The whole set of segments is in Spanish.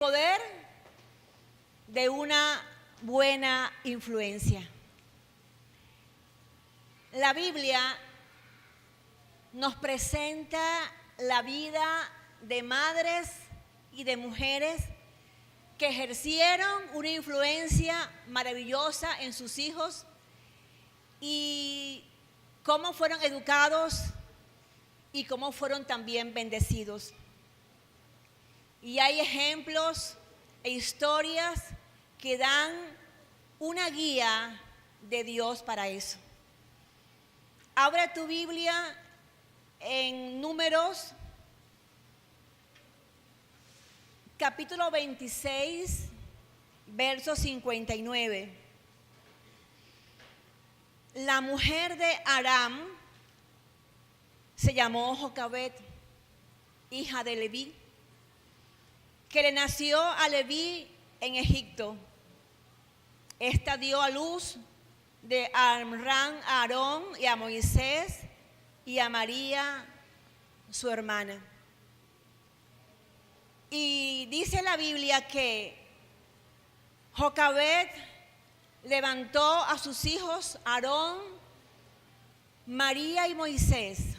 Poder de una buena influencia. La Biblia nos presenta la vida de madres y de mujeres que ejercieron una influencia maravillosa en sus hijos y cómo fueron educados y cómo fueron también bendecidos. Y hay ejemplos e historias que dan una guía de Dios para eso. Abre tu Biblia en Números, capítulo 26, verso 59. La mujer de Aram se llamó Jocabed, hija de Leví, que le nació a Leví en Egipto. Esta dio a luz de Amram a Aarón y a Moisés y a María, su hermana. Y dice la Biblia que Jocabed levantó a sus hijos Aarón, María y Moisés,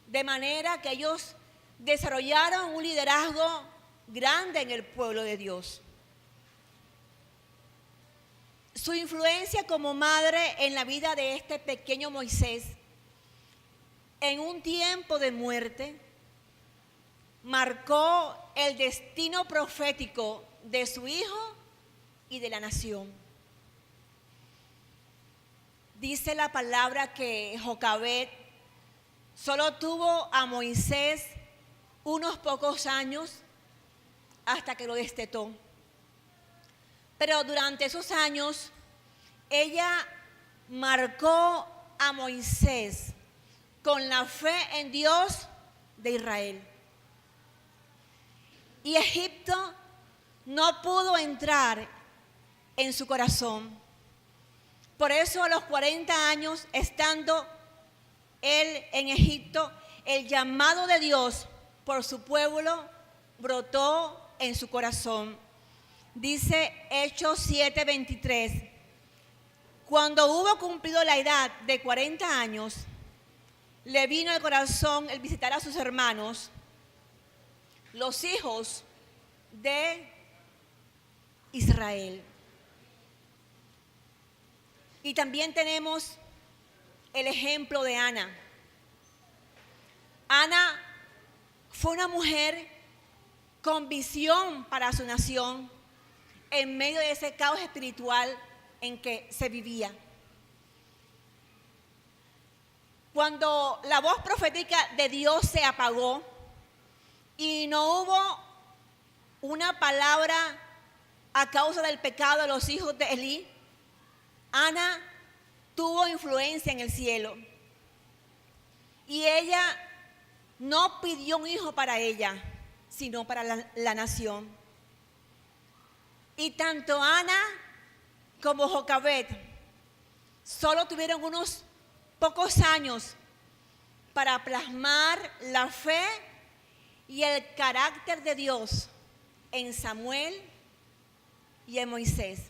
de manera que ellos desarrollaron un liderazgo grande en el pueblo de Dios. Su influencia como madre en la vida de este pequeño Moisés, en un tiempo de muerte, marcó el destino profético de su hijo y de la nación. Dice la palabra que Jocabed solo tuvo a Moisés unos pocos años hasta que lo destetó. Pero durante esos años, ella marcó a Moisés con la fe en Dios de Israel. Y Egipto no pudo entrar en su corazón. Por eso a los 40 años, estando él en Egipto, el llamado de Dios por su pueblo brotó en su corazón. Dice Hechos 7:23, cuando hubo cumplido la edad de 40 años, le vino al corazón el visitar a sus hermanos, los hijos de Israel. Y también tenemos el ejemplo de Ana. Ana fue una mujer con visión para su nación en medio de ese caos espiritual en que se vivía. Cuando la voz profética de Dios se apagó y no hubo una palabra a causa del pecado de los hijos de Elí, Ana tuvo influencia en el cielo. Y ella no pidió un hijo para ella, sino para la nación. Y tanto Ana como Jocabed solo tuvieron unos pocos años para plasmar la fe y el carácter de Dios en Samuel y en Moisés.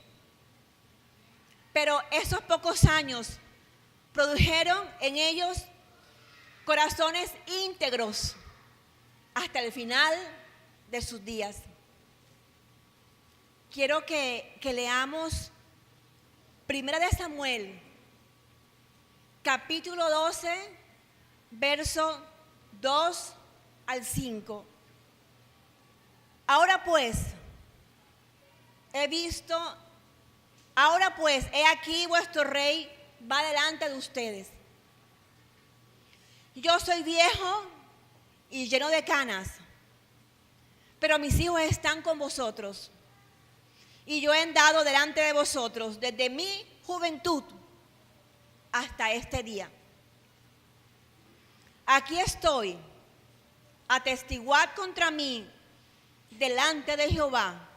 Pero esos pocos años produjeron en ellos corazones íntegros hasta el final de sus días. Quiero que leamos 1 Samuel, capítulo 12, verso 2 al 5. Ahora pues, he aquí vuestro rey va delante de ustedes. Yo soy viejo y lleno de canas, pero mis hijos están con vosotros. Y yo he andado delante de vosotros desde mi juventud hasta este día. Aquí estoy, atestiguad contra mí delante de Jehová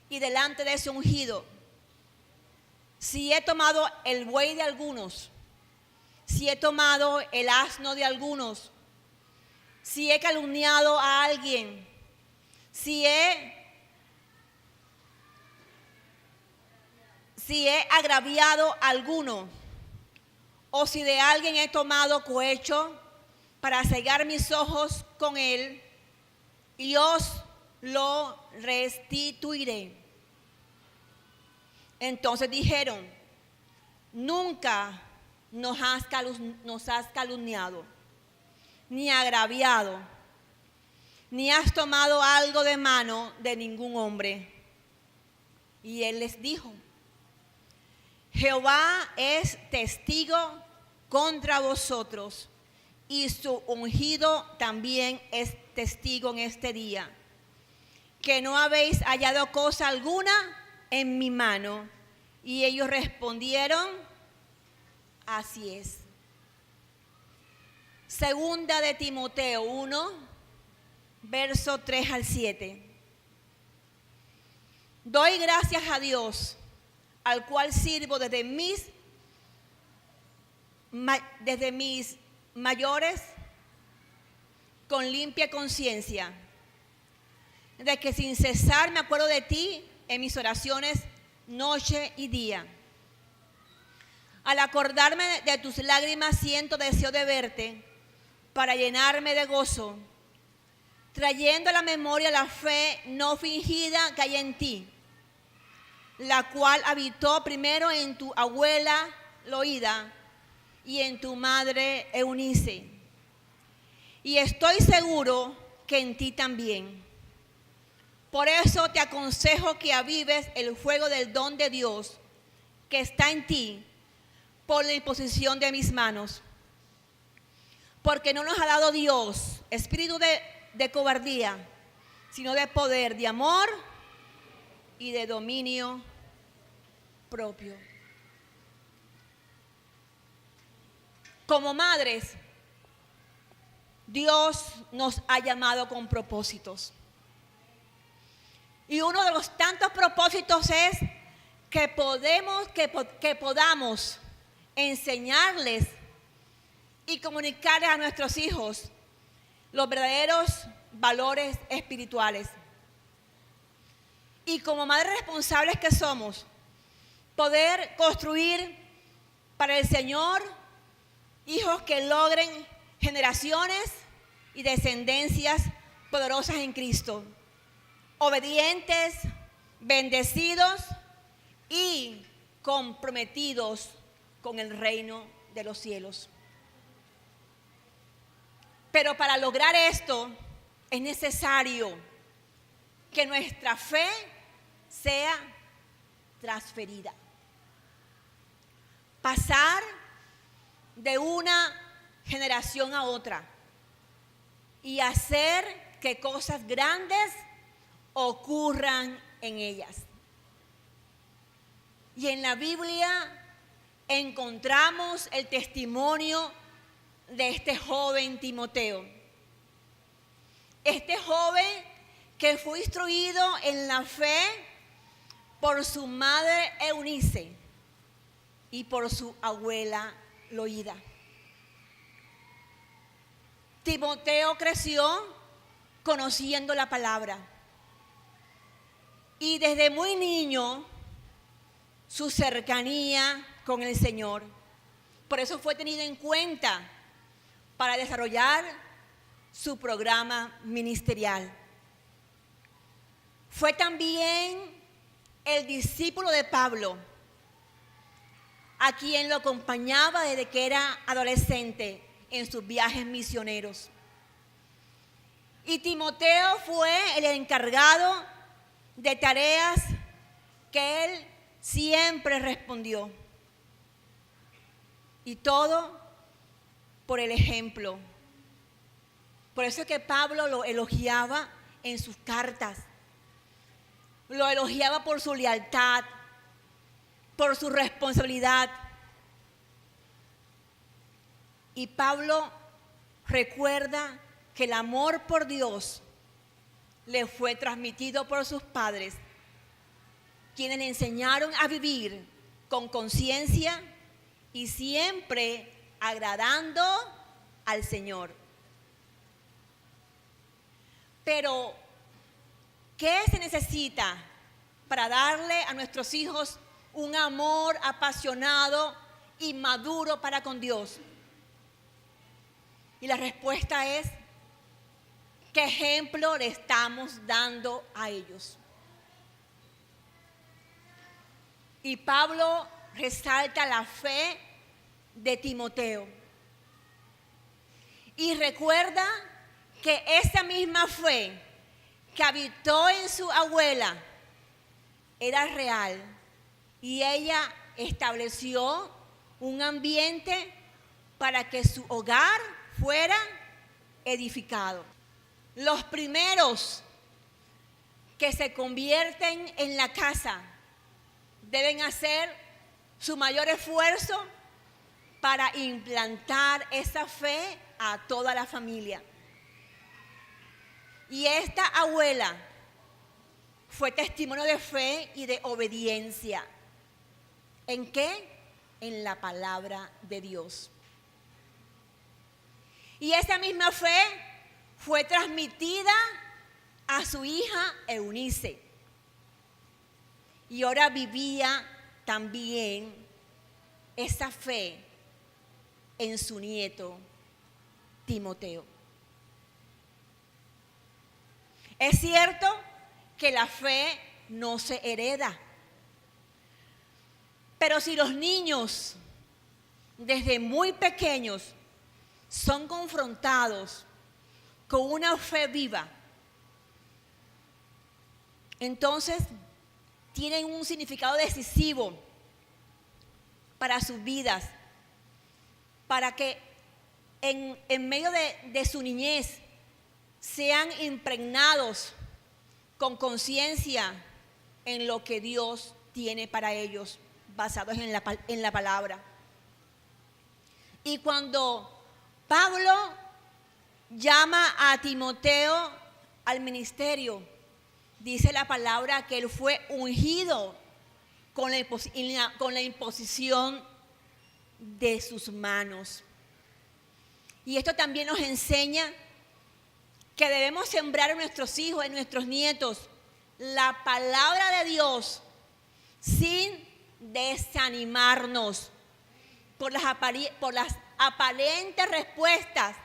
y delante de su ungido, si he tomado el buey de algunos, si he tomado el asno de algunos, si he calumniado a alguien, si he si he agraviado a alguno, o si de alguien he tomado cohecho para cegar mis ojos con él, y os lo restituiré. Entonces dijeron: nunca nos has calumniado, ni agraviado, ni has tomado algo de mano de ningún hombre. Y él les dijo: Jehová es testigo contra vosotros, y su ungido también es testigo en este día, que no habéis hallado cosa alguna en mi mano. Y ellos respondieron: así es. Segunda de Timoteo 1, verso 3 al 7. Doy gracias a Dios, al cual sirvo desde mis mayores con limpia conciencia, de que sin cesar me acuerdo de ti en mis oraciones noche y día. Al acordarme de tus lágrimas siento deseo de verte para llenarme de gozo, trayendo a la memoria la fe no fingida que hay en ti, la cual habitó primero en tu abuela Loida y en tu madre Eunice. Y estoy seguro que en ti también. Por eso te aconsejo que avives el fuego del don de Dios que está en ti por la imposición de mis manos. Porque no nos ha dado Dios espíritu de cobardía, sino de poder, de amor y de dominio propio. Como madres, Dios nos ha llamado con propósitos. Y uno de los tantos propósitos es que podamos enseñarles y comunicarles a nuestros hijos los verdaderos valores espirituales. Y como madres responsables que somos, poder construir para el Señor hijos que logren generaciones y descendencias poderosas en Cristo, obedientes, bendecidos y comprometidos con el reino de los cielos. Pero para lograr esto es necesario que nuestra fe sea transferida. Pasar de una generación a otra y hacer que cosas grandes ocurran en ellas. Y en la Biblia encontramos el testimonio de este joven Timoteo. Este joven que fue instruido en la fe por su madre Eunice y por su abuela Loida. Timoteo creció conociendo la palabra y desde muy niño su cercanía con el Señor. Por eso fue tenido en cuenta para desarrollar su programa ministerial. Fue también el discípulo de Pablo, a quien lo acompañaba desde que era adolescente en sus viajes misioneros. Y Timoteo fue el encargado de tareas que él siempre respondió. Y todo por el ejemplo. Por eso es que Pablo lo elogiaba en sus cartas. Lo elogiaba por su lealtad, por su responsabilidad. Y Pablo recuerda que el amor por Dios le fue transmitido por sus padres, quienes le enseñaron a vivir con conciencia y siempre agradando al Señor. Pero, ¿qué se necesita para darle a nuestros hijos un amor apasionado y maduro para con Dios? Y la respuesta es, ¿qué ejemplo le estamos dando a ellos? Y Pablo resalta la fe de Timoteo. Y recuerda que esa misma fe que habitó en su abuela era real. Y ella estableció un ambiente para que su hogar fuera edificado. Los primeros que se convierten en la casa deben hacer su mayor esfuerzo para implantar esa fe a toda la familia. Y esta abuela fue testimonio de fe y de obediencia. ¿En qué? En la palabra de Dios. Y esa misma fe fue transmitida a su hija Eunice. Y ahora vivía también esa fe en su nieto Timoteo. Es cierto que la fe no se hereda, pero si los niños desde muy pequeños son confrontados con una fe viva, entonces tienen un significado decisivo para sus vidas, para que en medio de su niñez sean impregnados con conciencia en lo que Dios tiene para ellos, basados en la palabra. Y cuando Pablo llama a Timoteo al ministerio, dice la palabra que él fue ungido con la imposición de sus manos. Y esto también nos enseña que debemos sembrar en nuestros hijos, en nuestros nietos, la palabra de Dios sin desanimarnos por las aparentes respuestas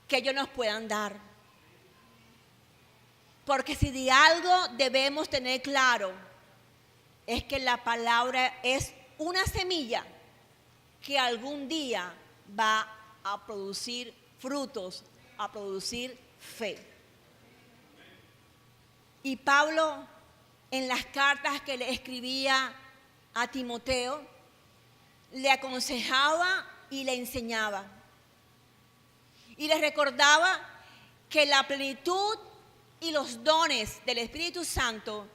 que ellos nos puedan dar. Porque si de algo debemos tener claro, es que la palabra es una semilla que algún día va a producir frutos, a producir fe. Y Pablo, en las cartas que le escribía a Timoteo, le aconsejaba y le enseñaba. Y le recordaba que la plenitud y los dones del Espíritu Santo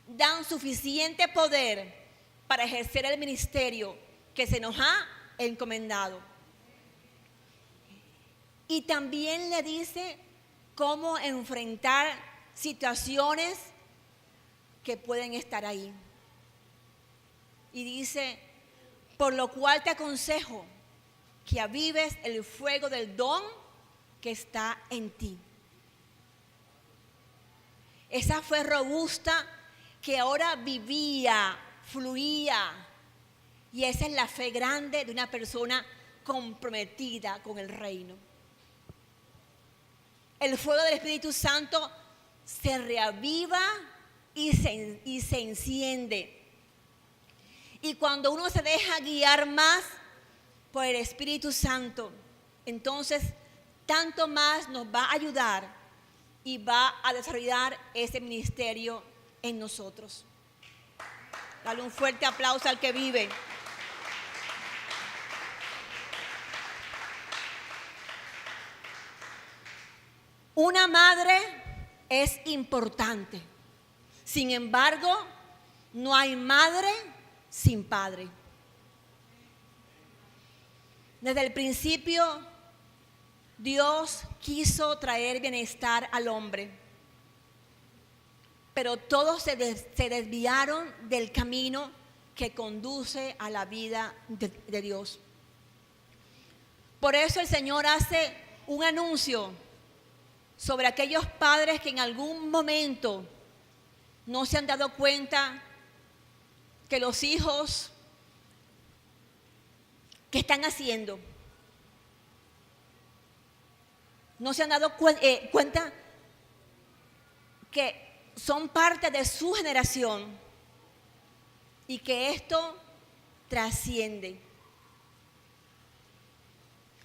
dan suficiente poder para ejercer el ministerio que se nos ha encomendado. Y también le dice cómo enfrentar situaciones que pueden estar ahí. Y dice, por lo cual te aconsejo que avives el fuego del don que está en ti. Esa fe robusta que ahora vivía, fluía. Y esa es la fe grande de una persona comprometida con el reino. El fuego del Espíritu Santo se reaviva y se enciende. Y cuando uno se deja guiar más por el Espíritu Santo, entonces tanto más nos va a ayudar y va a desarrollar ese ministerio en nosotros. Dale un fuerte aplauso al que vive. Una madre es importante. Sin embargo, no hay madre sin padre. Desde el principio, Dios quiso traer bienestar al hombre, pero todos se desviaron del camino que conduce a la vida de Dios. Por eso el Señor hace un anuncio sobre aquellos padres que en algún momento no se han dado cuenta que los hijos que están haciendo no se han dado cuenta que son parte de su generación y que esto trasciende.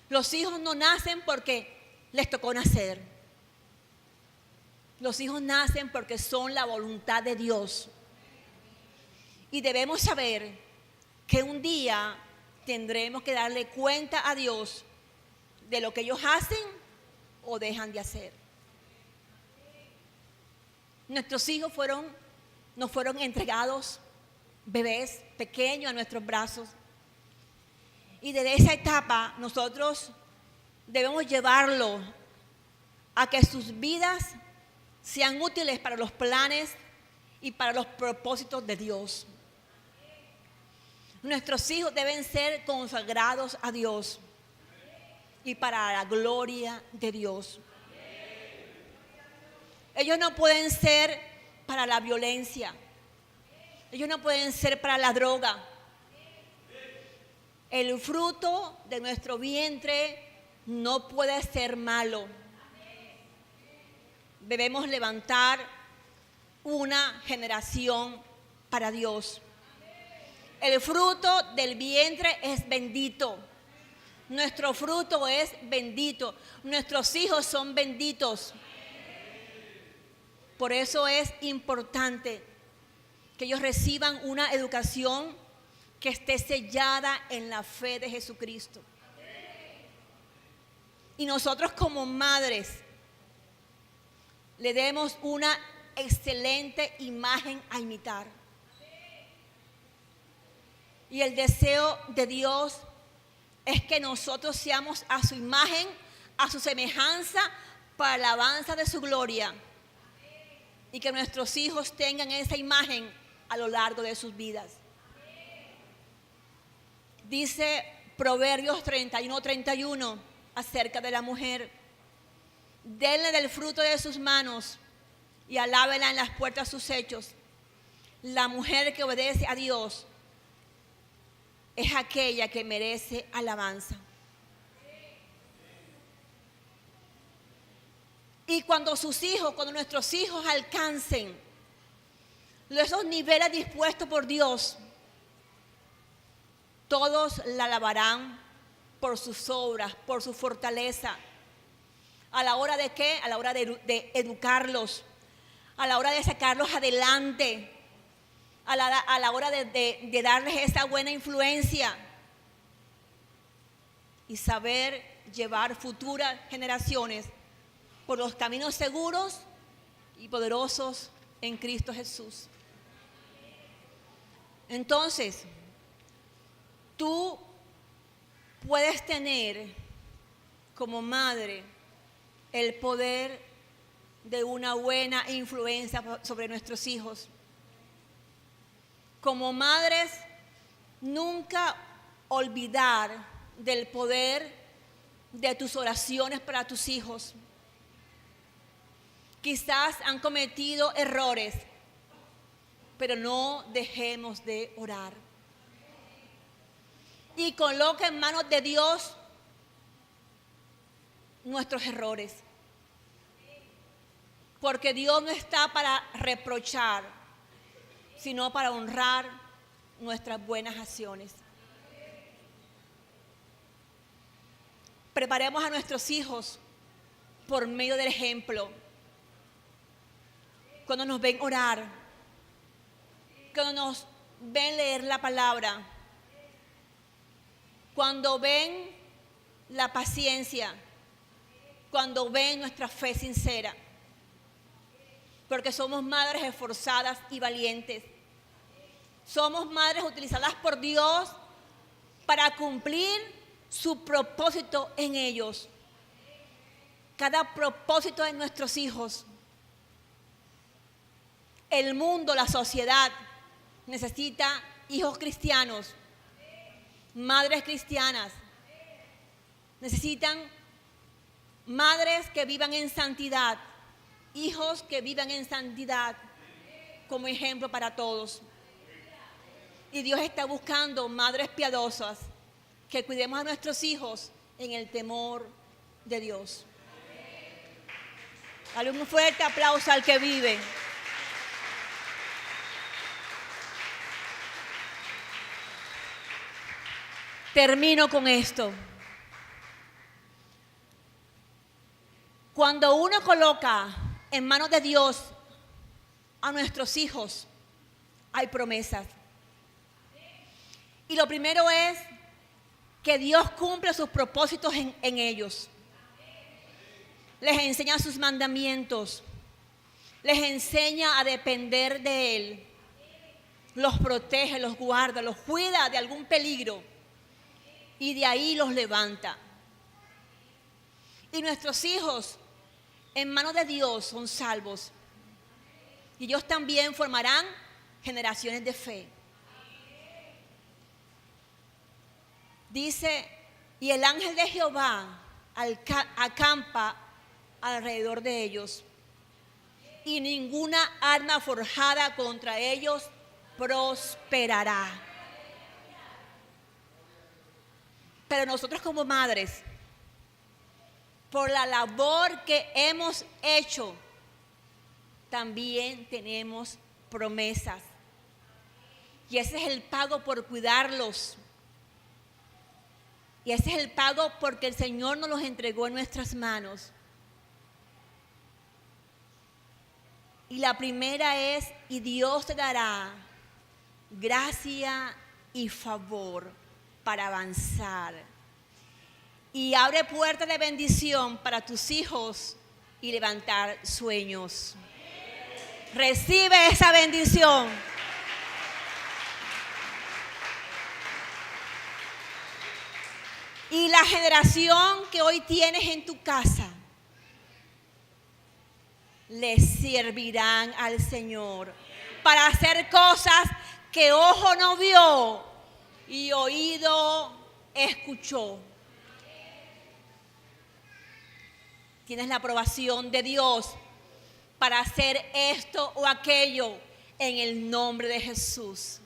Los hijos no nacen porque les tocó nacer. Los hijos nacen porque son la voluntad de Dios. Y debemos saber que un día tendremos que darle cuenta a Dios de lo que ellos hacen o dejan de hacer. Nuestros hijos nos fueron entregados bebés pequeños a nuestros brazos. Y desde esa etapa nosotros debemos llevarlo a que sus vidas sean útiles para los planes y para los propósitos de Dios. Nuestros hijos deben ser consagrados a Dios y para la gloria de Dios. Ellos no pueden ser para la violencia. Ellos no pueden ser para la droga. El fruto de nuestro vientre no puede ser malo. Debemos levantar una generación para Dios. El fruto del vientre es bendito. Nuestro fruto es bendito. Nuestros hijos son benditos. Por eso es importante que ellos reciban una educación que esté sellada en la fe de Jesucristo. Y nosotros como madres le demos una excelente imagen a imitar. Y el deseo de Dios es que nosotros seamos a su imagen, a su semejanza, para la alabanza de su gloria. Y que nuestros hijos tengan esa imagen a lo largo de sus vidas. Dice Proverbios 31:31 acerca de la mujer: denle del fruto de sus manos y alábela en las puertas sus hechos. La mujer que obedece a Dios es aquella que merece alabanza. Y cuando nuestros hijos alcancen esos niveles dispuestos por Dios, todos la alabarán por sus obras, por su fortaleza. ¿A la hora de qué? A la hora de educarlos, a la hora de sacarlos adelante, a la hora de darles esa buena influencia y saber llevar futuras generaciones por los caminos seguros y poderosos en Cristo Jesús. Entonces, tú puedes tener como madre el poder de una buena influencia sobre nuestros hijos. Como madres, nunca olvidar del poder de tus oraciones para tus hijos. Quizás han cometido errores, pero no dejemos de orar. Y coloca en manos de Dios nuestros errores. Porque Dios no está para reprochar, sino para honrar nuestras buenas acciones. Preparemos a nuestros hijos por medio del ejemplo. Cuando nos ven orar, cuando nos ven leer la palabra, cuando ven la paciencia, cuando ven nuestra fe sincera, porque somos madres esforzadas y valientes. Somos madres utilizadas por Dios para cumplir su propósito en ellos. Cada propósito de nuestros hijos. El mundo, la sociedad necesita hijos cristianos, madres cristianas. Necesitan madres que vivan en santidad, hijos que vivan en santidad como ejemplo para todos. Y Dios está buscando madres piadosas que cuidemos a nuestros hijos en el temor de Dios. Dale un fuerte aplauso al que vive. Termino con esto. Cuando uno coloca en manos de Dios a nuestros hijos, hay promesas. Y lo primero es que Dios cumple sus propósitos en ellos. Les enseña sus mandamientos. Les enseña a depender de Él. Los protege, los guarda, los cuida de algún peligro. Y de ahí los levanta. Y nuestros hijos, en manos de Dios, son salvos. Y ellos también formarán generaciones de fe. Dice, y el ángel de Jehová acampa alrededor de ellos, y ninguna arma forjada contra ellos prosperará. Pero nosotros como madres, por la labor que hemos hecho, también tenemos promesas. Y ese es el pago por cuidarlos. Y ese es el pago porque el Señor nos los entregó en nuestras manos. Y la primera es, y Dios te dará gracia y favor para avanzar. Y abre puertas de bendición para tus hijos y levantar sueños. Recibe esa bendición. Y la generación que hoy tienes en tu casa, le servirán al Señor para hacer cosas que ojo no vio y oído escuchó. Tienes la aprobación de Dios para hacer esto o aquello en el nombre de Jesús.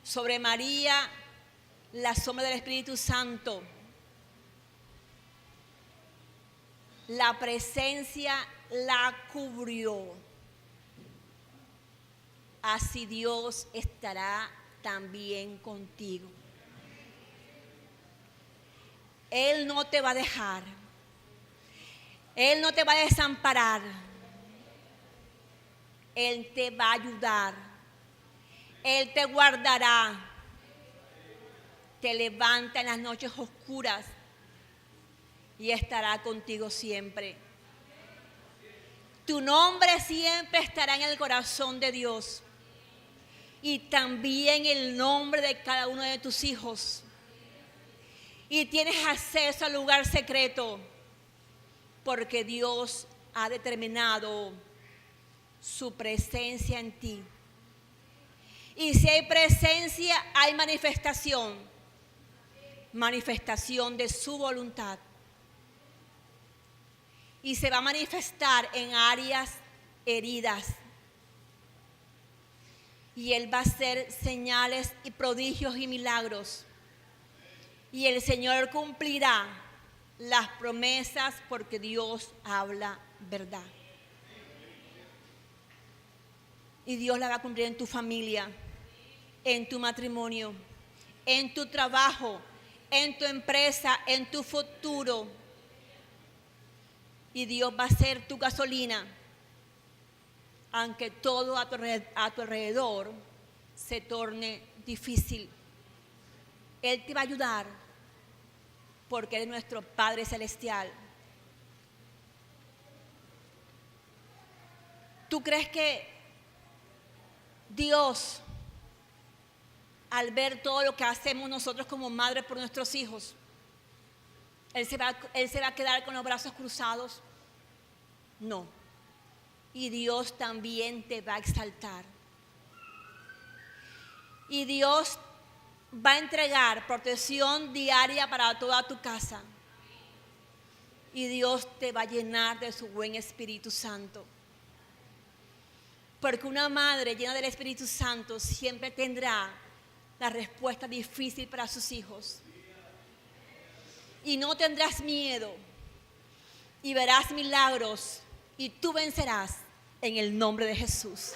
Sobre María, la sombra del Espíritu Santo. La presencia la cubrió. Así Dios estará también contigo. Él no te va a dejar. Él no te va a desamparar. Él te va a ayudar. Él te guardará. Te levanta en las noches oscuras y estará contigo siempre. Tu nombre siempre estará en el corazón de Dios y también el nombre de cada uno de tus hijos. Y tienes acceso al lugar secreto porque Dios ha determinado su presencia en ti. Y si hay presencia, hay manifestación. Manifestación de su voluntad. Y se va a manifestar en áreas heridas. Y Él va a hacer señales y prodigios y milagros. Y el Señor cumplirá las promesas porque Dios habla verdad. Y Dios la va a cumplir en tu familia, en tu matrimonio, en tu trabajo, en tu empresa, en tu futuro. Y Dios va a ser tu gasolina, aunque todo a tu alrededor se torne difícil. Él te va a ayudar porque Él es nuestro Padre Celestial. ¿Tú crees que Dios, al ver todo lo que hacemos nosotros como madres por nuestros hijos, Él se va a quedar con los brazos cruzados? No. Y Dios también te va a exaltar. Y Dios va a entregar protección diaria para toda tu casa. Y Dios te va a llenar de su buen Espíritu Santo. Porque una madre llena del Espíritu Santo siempre tendrá la respuesta difícil para sus hijos. Y no tendrás miedo. Y verás milagros. Y tú vencerás en el nombre de Jesús.